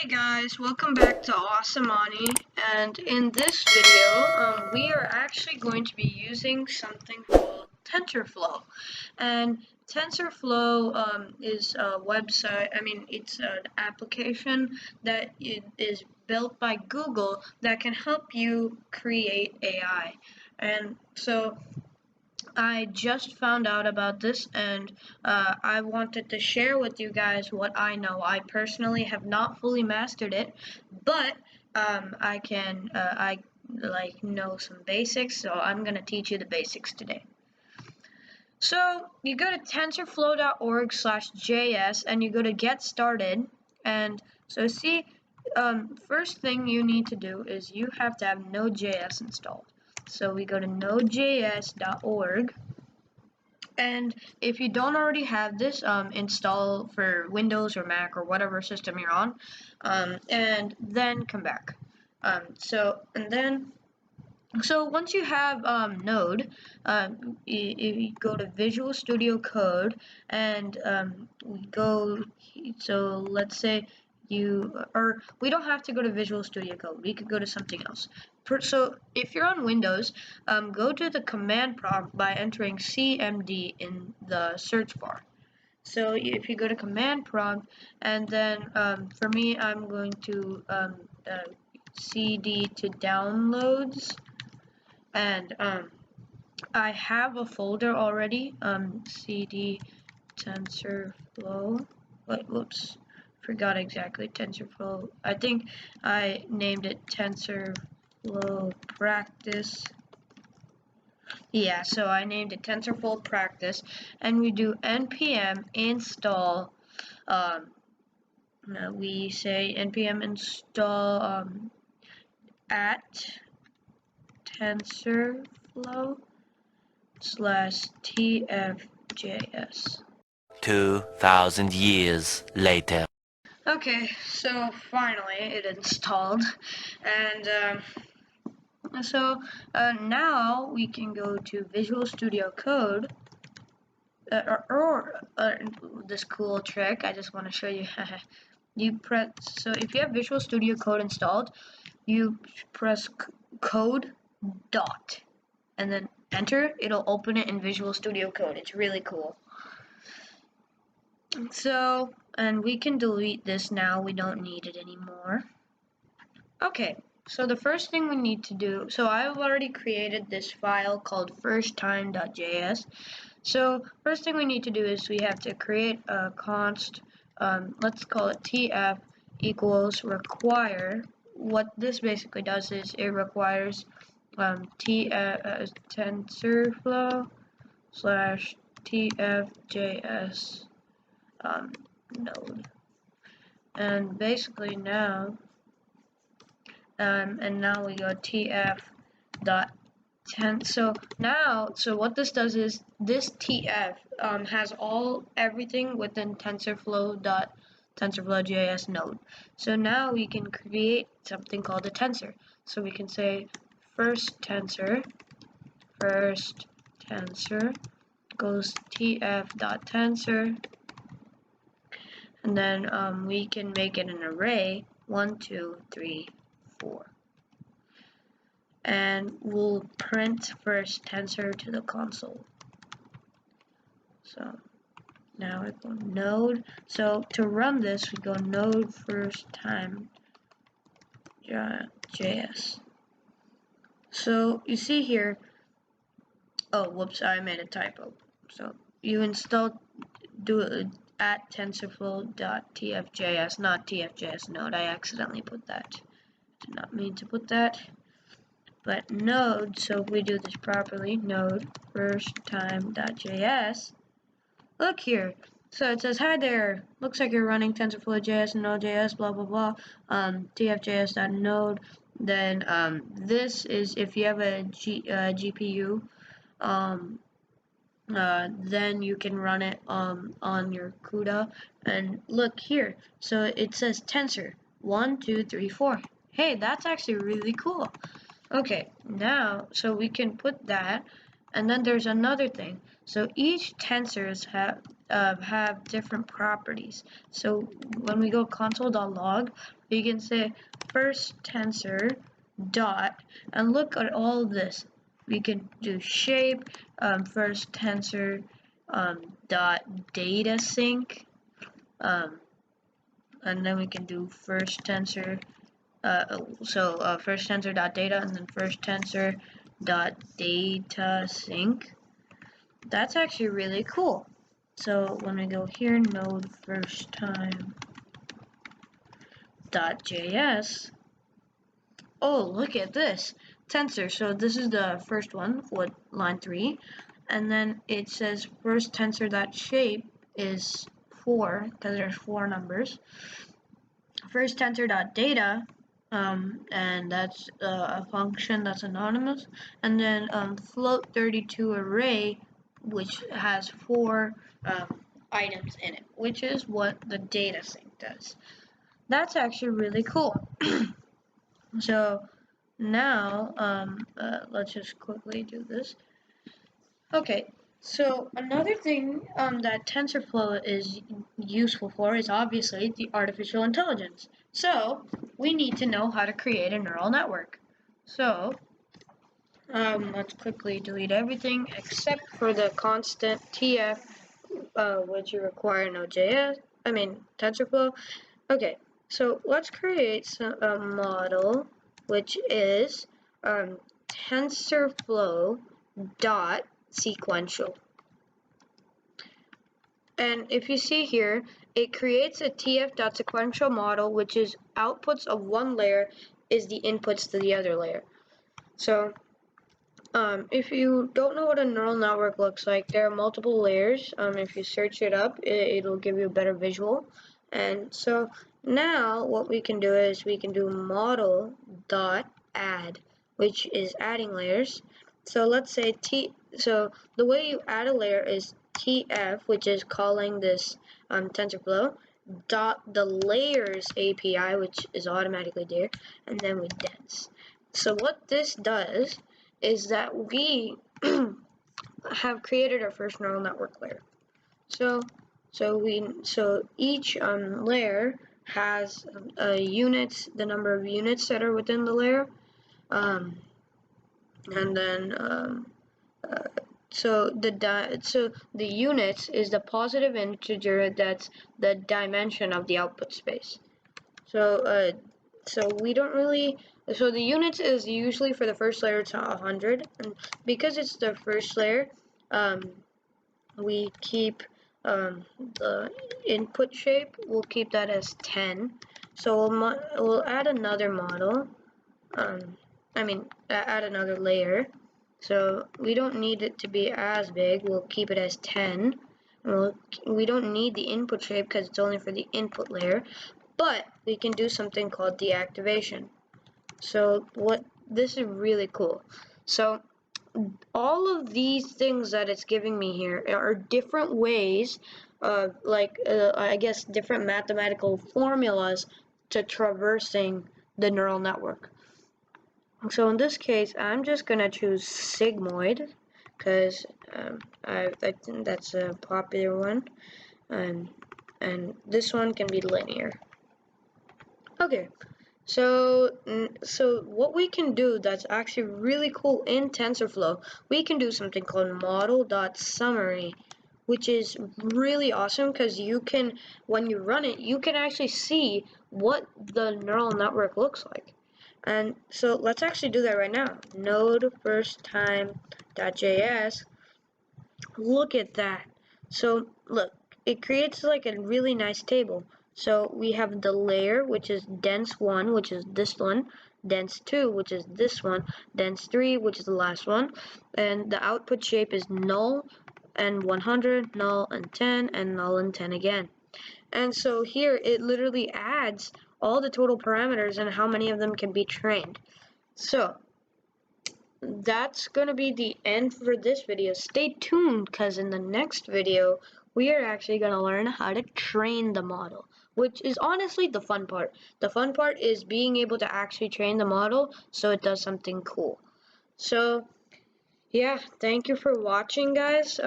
Hey guys, welcome back to AwesomeAni, and in this video, we are actually going to be using something called TensorFlow. And TensorFlow is a website, it's an application that is built by Google that can help you create AI. And so I just found out about this, and I wanted to share with you guys what I know. I personally have not fully mastered it, but I know some basics, so I'm gonna teach you the basics today. So you go to TensorFlow.org/JS and you go to Get Started, and so see, first thing you need to do is you have to have Node.js installed. So we go to nodejs.org. And if you don't already have this, install for Windows or Mac or whatever system you're on, and then come back. So once you have Node, you go to Visual Studio Code, and so let's say we don't have to go to Visual Studio Code. We could go to something else. So if you're on Windows, go to the command prompt by entering CMD in the search bar. So if you go to command prompt, and then for me, I'm going to CD to downloads, and I have a folder already, CD TensorFlow. Whoops. Forgot exactly TensorFlow. I think I named it TensorFlow Practice. Yeah, so I named it TensorFlow Practice, and we do npm install. We say npm install at TensorFlow/tfjs. 2,000 years later. Okay, so finally it installed, and now we can go to Visual Studio Code, or this cool trick I just want to show you. So if you have Visual Studio Code installed, you press code dot and then enter. It'll open it in Visual Studio Code. It's really cool. So, and we can delete this now. We don't need it anymore. Okay, so the first thing we need to do, so I've already created this file called firsttime.js. So first thing we need to do is we have to create a const, let's call it tf equals require. What this basically does is it requires TensorFlow/tfjs node, and basically now and now we go tf dot so what this does is this tf has everything within TensorFlow.js node. So now we can create something called a tensor. So we can say first tensor goes tf.tensor, and then we can make it an array 1, 2, 3, 4. And we'll print first tensor to the console. So now we go node. So to run this, we go node first time JS. So you see here, oh whoops, I made a typo. So you do it at TensorFlow.tfjs, not tfjs node. I accidentally put that. Did not mean to put that. But node, so if we do this properly, node first time.js, look here. So it says, hi there, looks like you're running TensorFlow.js and Node.js, blah, blah, blah, tfjs.node. Then this is if you have a GPU, then you can run it on your CUDA. And look here, so it says tensor 1, 2, 3, 4. Hey, that's actually really cool. Okay, now, so we can put that, And then there's another thing. So each tensors have different properties. So when we go console.log, you can say first tensor dot, and look at all of this. We can do shape, first tensor dot data sync, and then we can do first tensor. First tensor dot data, and then first tensor dot data sync. That's actually really cool. So when we go here, node first time .js, oh, look at this tensor. So this is the first one with line 3, and then it says first tensor dot shape is 4 because there's 4 numbers. First tensor dot data, and that's a function that's anonymous, and then float 32 array, which has 4 items in it, which is what the data sync does. That's actually really cool. So now let's just quickly do this. Okay, so another thing that TensorFlow is useful for is obviously the artificial intelligence. So we need to know how to create a neural network. So let's quickly delete everything except for the constant TF, which you require Node.js. TensorFlow. Okay, so let's create a model which is TensorFlow dot sequential. And if you see here, it creates a tf.sequential model, which is outputs of one layer is the inputs to the other layer. So if you don't know what a neural network looks like, there are multiple layers. If you search it up, it'll give you a better visual. And so now what we can do is we can do model dot add, which is adding layers. So let's say so the way you add a layer is tf, which is calling this TensorFlow, dot the layers API, which is automatically there, and then we dense. So what this does is that we have created our first neural network layer. So each layer has units, the number of units that are within the layer, and then so the units is the positive integer that's the dimension of the output space. So we don't really. So the units is usually for the first layer to 100, and because it's the first layer, we keep the input shape. We'll keep that as 10. So we'll add another model. Add another layer. So we don't need it to be as big. We'll keep it as 10. We don't need the input shape because it's only for the input layer. But we can do something called deactivation. So this is really cool. So all of these things that it's giving me here are different ways of I guess different mathematical formulas to traversing the neural network. So in this case, I'm just gonna choose sigmoid because I think that's a popular one, and this one can be linear. Okay, so what we can do that's actually really cool in TensorFlow, we can do something called model.summary, which is really awesome because you can, when you run it, you can actually see what the neural network looks like. And so let's actually do that right now. Node first time.js. Look at that. So look, it creates like a really nice table. So we have the layer, which is dense 1, which is this one, dense 2, which is this one, dense 3, which is the last one, and the output shape is null and 100, null and 10, and null and 10 again. And so here it literally adds all the total parameters and how many of them can be trained. So that's going to be the end for this video. Stay tuned because in the next video we are actually going to learn how to train the model, which is honestly the fun part. The fun part is being able to actually train the model so it does something cool. So yeah, thank you for watching, guys.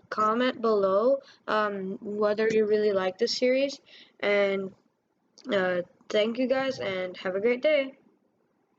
Comment below whether you really like this series, and thank you guys, and have a great day.